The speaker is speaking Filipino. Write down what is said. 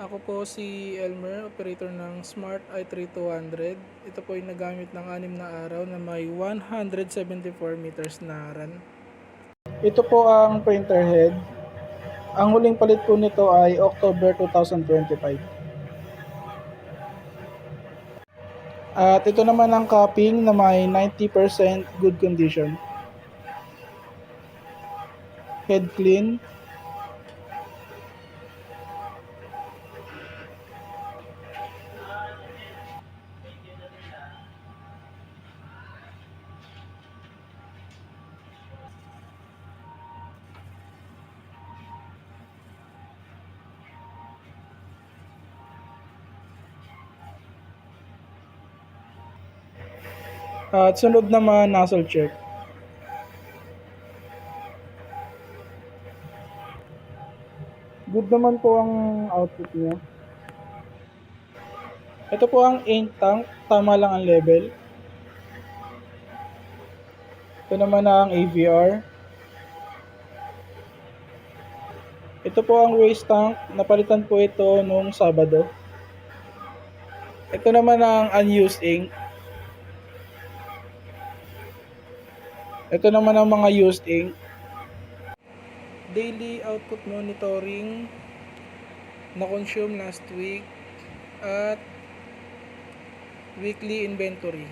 Ako po si Elmer, operator ng Smart i3200. Ito po ay nagamit ng 6 na araw na may 174 meters na run. Ito po ang printer head. Ang huling palit po nito ay October 2025. At ito naman ang capping na may 90% good condition. Head clean. At sunod naman, nozzle check. Good naman po ang output niya. Ito po ang ink tank, tama lang ang level. Ito naman ang AVR. Ito po ang waste tank, napalitan po ito noong Sabado. Ito naman ang unused ink. Ito naman ang mga used ink. Daily output monitoring na consume last week at weekly inventory.